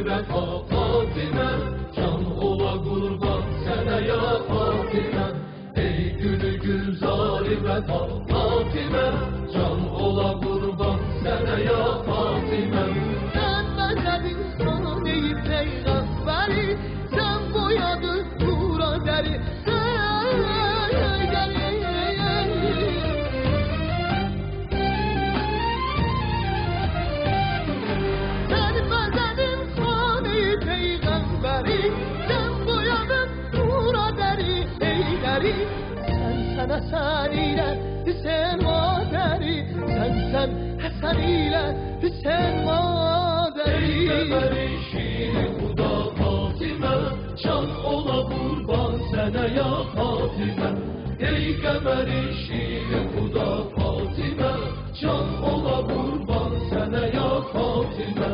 vəfa Fatimə, can ola qurban sənə ya Fatimə. Ey gülü gülzari vəfa Fatimə, can ola qurban sənə ya Fatimə. Sən məzədin sana deyib peyğəmbəri, sən boyadın nura dəri, sen Hasan ile Hüseyin maderi, sen Hasan ile Hüseyin maderi. Ey Ömer-i şiiri Huda Fatimə, can ola qurban sənə ya Fatimə. Ey Ömer-i şiiri Huda Fatimə, can ola qurban sənə ya Fatimə.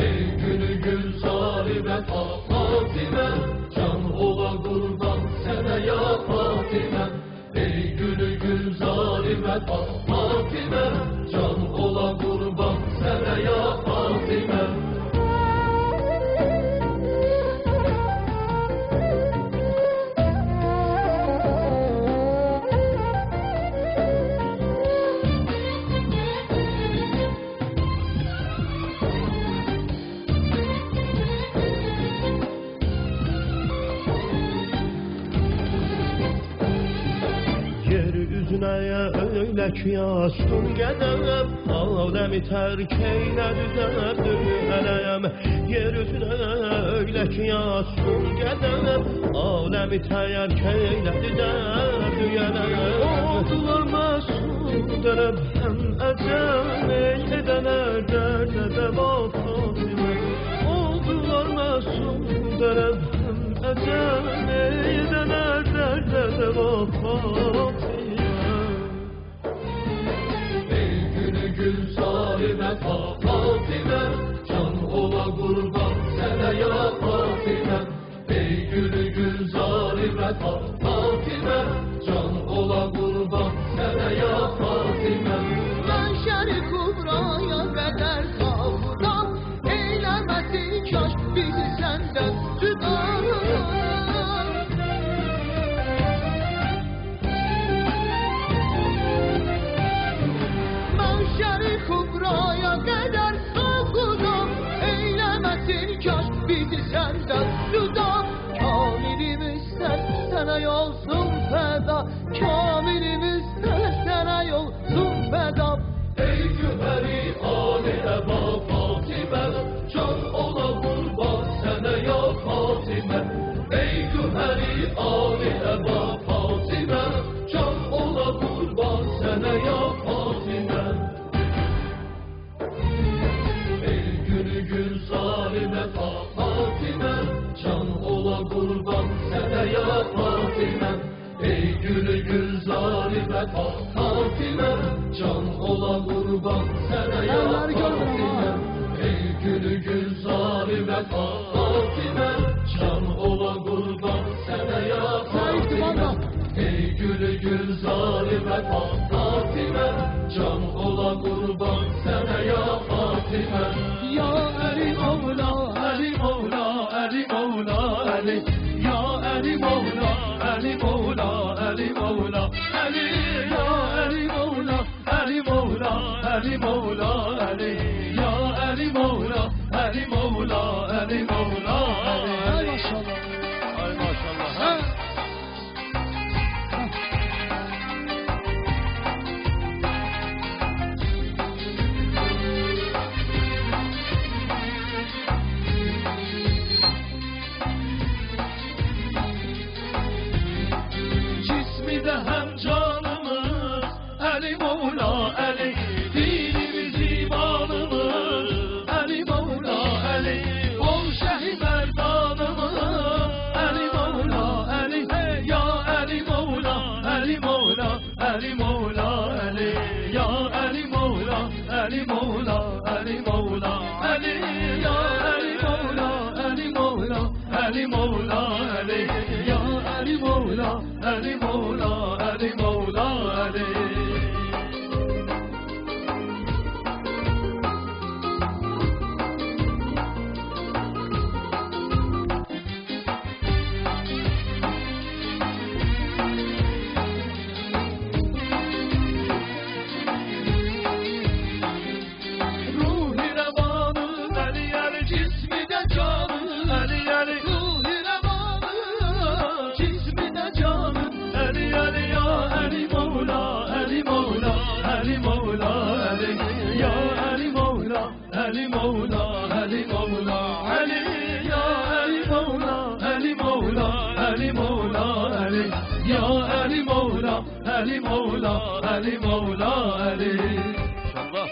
Ey gülü gülzari vəfa Fatimə, can ola qurban sənə ya Fatimə. Ey gülü gülzari vəfa Fatimə, can ola qurban sənə ya Fatimə. Öyle ki yastın gedəm, aləmi tərk eylədi dərdü ələyəm. Yeryüzünə öyle ki yastın gedəm, aləmi tərk eylədi dərdü ələyəm. Oldular məsum dərəb həm əcəm, edələr dərdə dəva Fatimə. Oldular məsum dərəb həm əcəm, edələr dərdə dəva Fatimə. Gülzari vəfa Fatimə, can ola qurban sənə ya Fatimə. Ey gülü gülzari vəfa Fatimə, can ola qurban sənə ya Fatimə. Mahşər-i Kubraya qədər savrudan, eyləməsin kaş bizi səndən cüda. Kubraya kadar savrudan, eylemesin kaş bizi senden cüda. Kamilimiz sana yolsun feda, kamilimiz sana yolsun feda. Ey güheri Ali Eba Fatimə, can ola qurban sənə ya Fatimə. Ey güheri Ali Eba Fatimə, can ola qurban sənə ya Fatimə. Gülzari vəfa Fatimə, can ola qurban sənə ya Fatimə. Ey gülü gülzari vəfa Fatimə, can ola qurban sənə ya Fatimə. Ey gülü gülzari vəfa Fatimə, can ola qurban sənə ya Fatimə. Ey gülü gülzari vəfa Fatimə, can ola qurban sənə ya Fatimə. Ya Ali Mevla, Ali Mevla, Ali Mevla, Ali. Ya Ali Mevla, Ali Mevla, Ali Mevla, Ali. Ya Ali Mevla, Ali Mevla, Ali Mevla, Ali. Ya Ali Mevla, Ali Mevla, Ali Mevla, Ali. Ay maşallah. Ay maşallah. علی مولا علی مولا علی انشالله.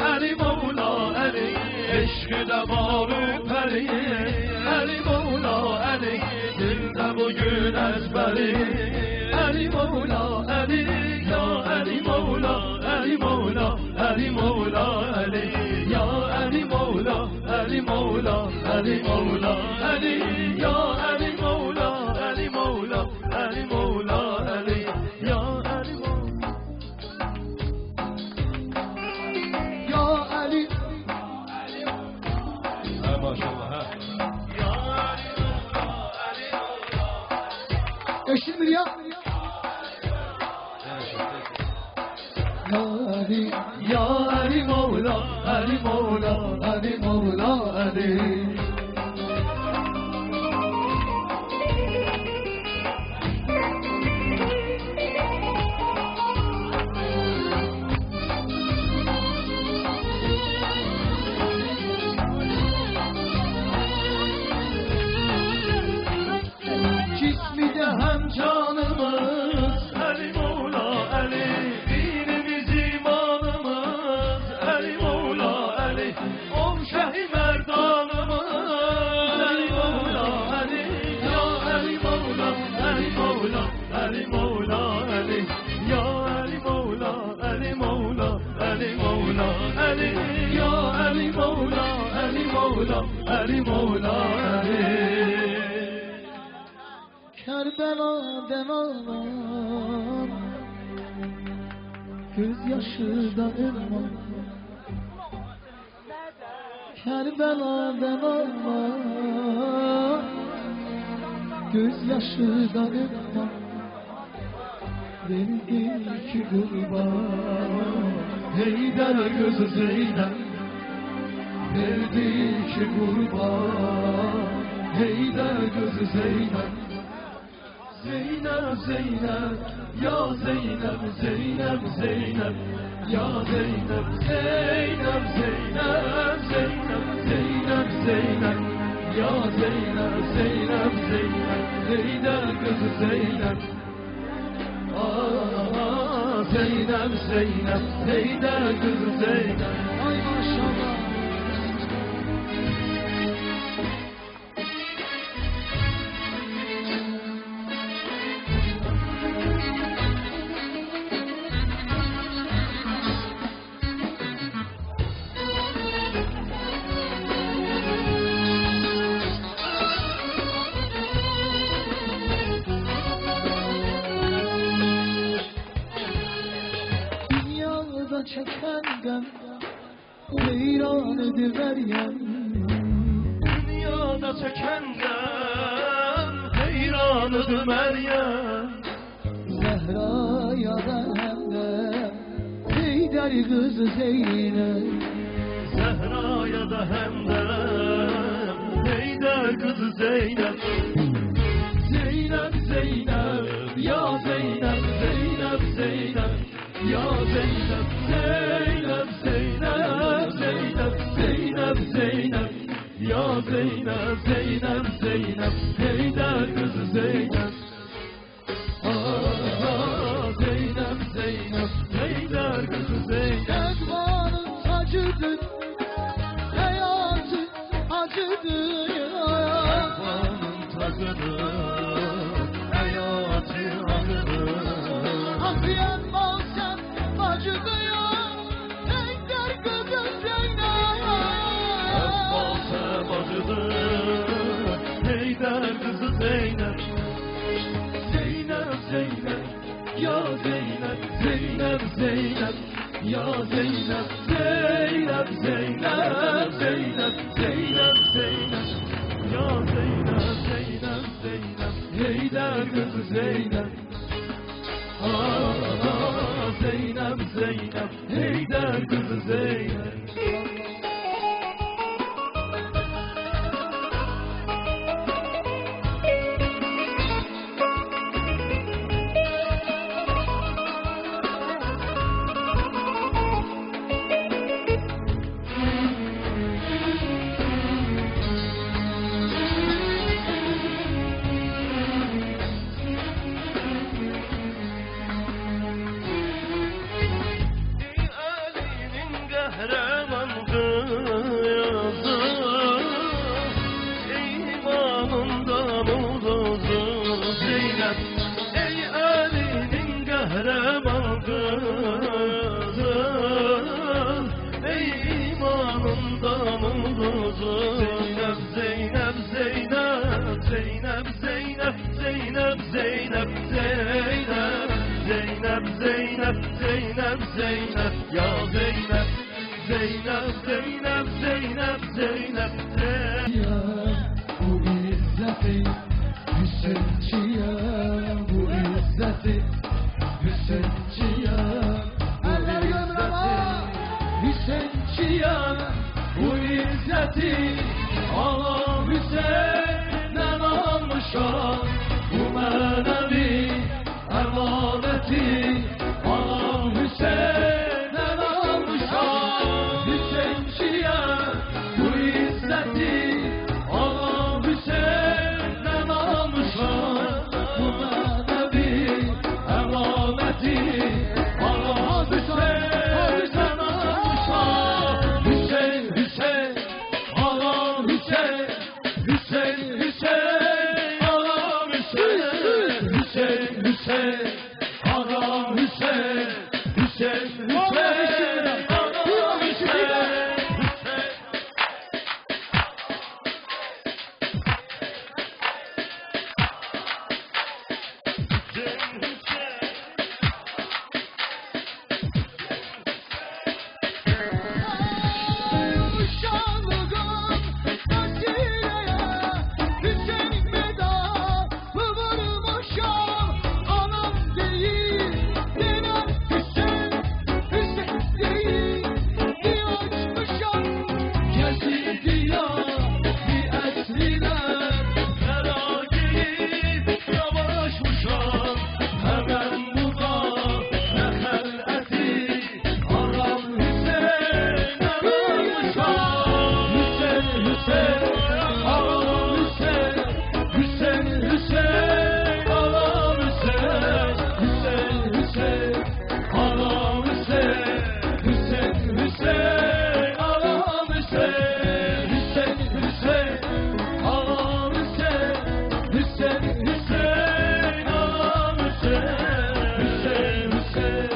علی مولا علی عشق دوارو پری علی مولا علی دل دم و گل از بری علی مولا علی یا علی مولا علی مولا علی مولا علی یا علی مولا علی مولا علی مولا علی یا علی مولا علی مولا علی مولا علی یا علی Eşin mi ya? Ya Ali Mevla, Ali Mevla, Ali Mevla, Ali. Cismi de hem canımız Ali Mevla, Ali. Dinimiz imanımız Ali Mevla, Ali. Ol şehi merdanımız Ali Mevla, Ali. Ya Ali Mevla, Ali Mevla, Ali Mevla, Ali. Ya Ali Mevla, Ali Mevla, Ali Mevla, Ali. Ya Ali Mevla, Ali Mevla, Ali Mevla, Ali. Kerbela'dan ağlam, gözyaşı da ırmak. Kerbela'dan ağlam, gözyaşı da ırmak. Verdim ki kurban, Heydar gözü Zeynep, verdi ki kurban. Heydar gözü Zeynep, Zeynep, Zeynep, ya Zeynep, Zeynep, Zeynep, ya Zeynep, Zeynep, Zeynep, Zeynep, Zeynep, Zeynep, ya Zeynep, Zeynep, Zeynep, Heydar gözü Zeynep. Ah, Zeynep, Zeynep, Heydar gözü Zeynep. ay maşallah. Dünyada çekenden heyran ediver Meryem. Dünyada çekenden heyranıdır Meryem. Zehra'ya da hem de Heydar kızı Zeynep. Zehra'ya da hem de Heydar kızı Zeynep. Zeynep, Zeynep, ya Zeynep, Zeynep, Zeynep, ya Zeynep, Zeynep, Zeynep, Zeynep, Zeynep, Zeynep, ya Zeynep, Zeynep, Zeynep, Heydar kızı Zeynep. Ah, Zeynep, Zeynep, Heydar kızı Zeynep. Ezvanın tacıdır, hayatı acıdır. Ezvanın tacıdır, hayatı acıdır. Afiyen bal sen bacıdır ya, Heydar kızı Zeynep. Ezvan sen acıdır, Heydar kızı Zeynep. Zeynep, Zeynep, ya Zeynep, Zeynep, Zeynep, ya Zeynep, Zeynep, Zeynep, Zeynep, Zeynep, Zeynep, ya Zeynep, Zeynep, Zeynep, Heydar kızı Zeynep. Ah, Zeynep, Zeynep, Heydar kızı Zeynep. Zeynep, Zeynep, Zeynep, Zeynep, Zeynep, Zeynep, ya Zeynep, Zeynep, Zeynep, Zeynep, Zeynep, Zeynep. Bu izzeti Hüseyinçiye, bu izzeti Hüseyinçiye, Eller gömreme. Hüseyinçiye, bu izzeti Ala Hüseyin'den almışam, bu menevi emaneti Ala Hüseyin'den almışam. Hüseyinçiye, bu izzeti Ala Hüseyin'den almışam, bu menevi emaneti Ala Hüseyin'den almışam. Hüseyin, Hüseyin, Ala Hüseyin, Hüseyin, Hüseyin, Ala Hüseyin, Hüseyin, Hüseyin, Ala Hüseyin, Hüseyin, Hüseyin, Ala Hüseyin. Uşağlıdan Asiye'ye Hüseyin medafı vurmuşam. Anam değil denen Hüseyin, Hüseyin değil diye açmışam. Kesildi ya bir esriler, Merageyip yavaşmışam. Hemen burada ne heleti Aram Hüseyin'e varmışam. Hüseyin, Hüseyin, Aram Hüseyin, Hüseyin, Hüseyin, Aram Hüseyin, Hüseyin, Hüseyin, Aram Hüseyin, Hüseyin, Hüseyin, Aram Hüseyin, Hüseyin, Hüseyin, Aram Hüseyin, Hüseyin, Hüseyin, Aram Hüseyin, Hüseyin, Hüseyin,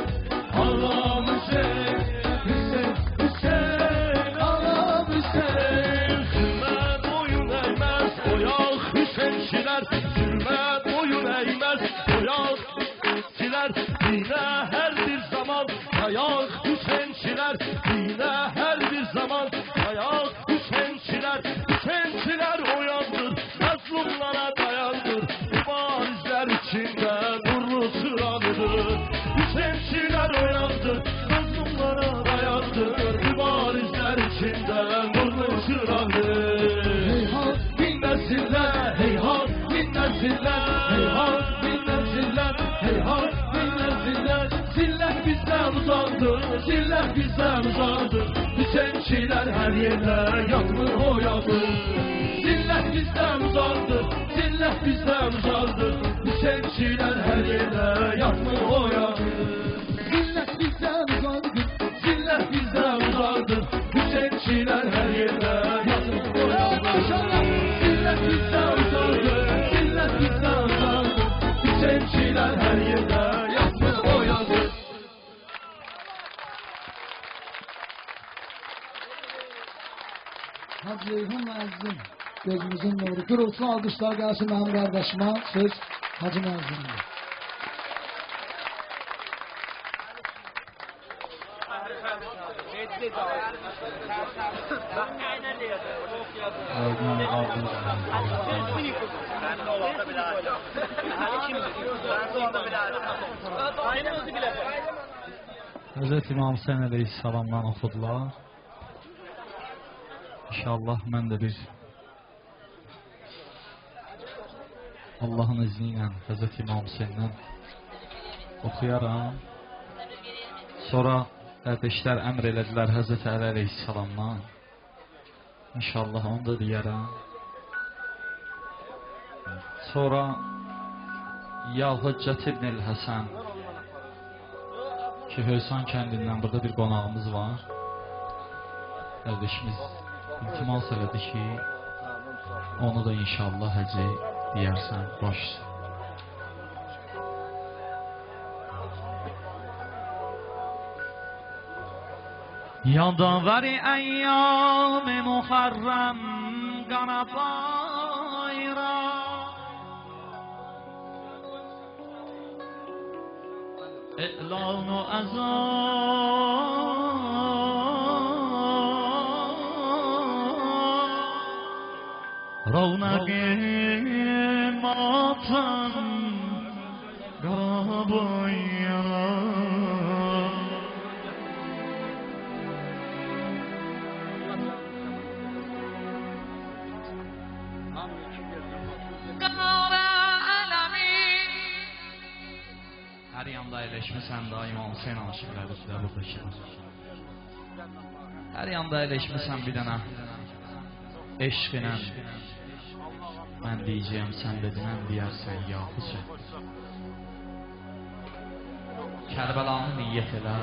Aram Hüseyin, Hüseyin, Hüseyin, Aram Hüseyin. Zulme boyun eğmez oyak Hüseyinçiler, zulme boyun eğmez oyak Hüseyinçiler. Yine her bir zaman ayak Hüseyinçiler, yine her bir zaman ayak Hüseyinçiler. Hüseyinçiler oyandır, mazlumlara dayandır, mübarizler içinde nurlu sıranıdır. Hüseyinçiler oyandır, mazlumlara dayandır, mübarizler içinde nurlu sıranıdır. Heyhat bin nesiller, heyhat bin nesiller, heyhat bin nesiller, heyhat bin nesiller. Zillet bizden uzandır, zillet bizden uzandır. Hüseyinçiler her yerde yatmır oyadır. Zillet bizden uzandır, zillet bizden uzandır. Hüseyinçiler her yerde yatmır oyadır. Zillet bizden uzandır, zillet bizden uzandır. Hüseyinçiler her yerde yatmır oyadır. Zillet bizden uzandır, zillet bizden uzandır. Hüseyinçiler her yerde yatmır oyadır. Hacı Ceyhun Müəzzin gözümüzün nuru. Gürültülü alqışlar gəlsin mənim qardaşıma. Söz Hacı Müəzzin'dir. Hazreti İmam Hüseyin Aleyhisselam'dan oxudular. İnşallah mən də bir Allah'ın izniyle Hazreti İmam Hüseyin'den okuyaram. Sonra kardeşler əmr elədilər Hazreti Ali Aleyhisselam'dan. İnşallah onu da deyərəm. Sonra Ya Hüccət İbn-i Həsən ki Höysan kəndindən burada bir qonağımız var. Kardeşimiz iltimas elədi ki onu da inşallah həcə deyərsən baş. Yadaveri eyyam Muharrem qana bayram اعلان و اذان رونق ماتم قرابایم Her yanda eleşmişsən da İmam Hüseyin aşıqları sizə buradakılar. Her yanda eleşmişsən bir dənə eşqinə. Mən deyəcəyəm, sən də dinən deyərsən ya Hüseyin. Kərbəlanı niyyət elə.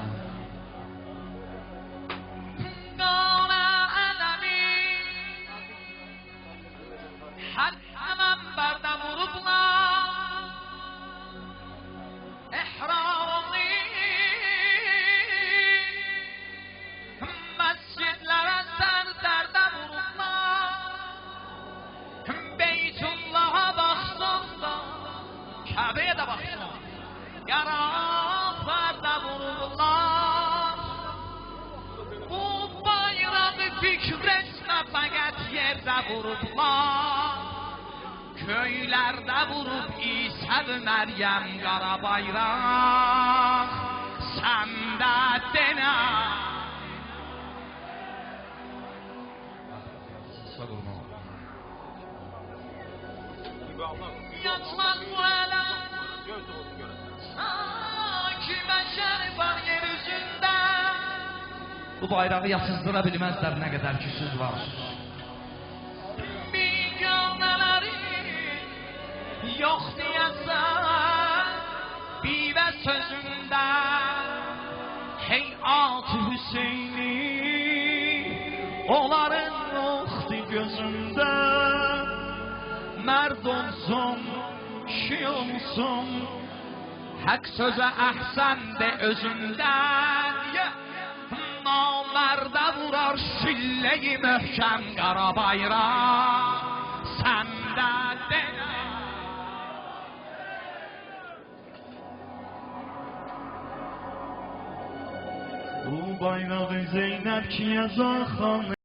Hər həmən bərdə vurublar İhrarını Məscidlərə dərdə vurublar Beytullah'a baxsın da Kəbəyə də baxsın Yarafədə vurublar Bu bayrağı fikrəşmə fəqət yerdə vurublar Köylerde vurup İsa-dı Meryem qara bayraq Səndə denə Yatmaz bu ələ Sanki bəşər var yer üzündə Bu bayrağı yatızdıra bilməzlər nə qədər ki siz varsınız. Yok diyesen Bive sözünde Heyat-ı Hüseyni Onların oxdu gözündə Mərd olsun, kişi olsun Hak söze ahsen de özünden Namerdə vurar şilleyi möhkəm qara bayraq Səndə denə Bu bayrağı Zeynep ki yazan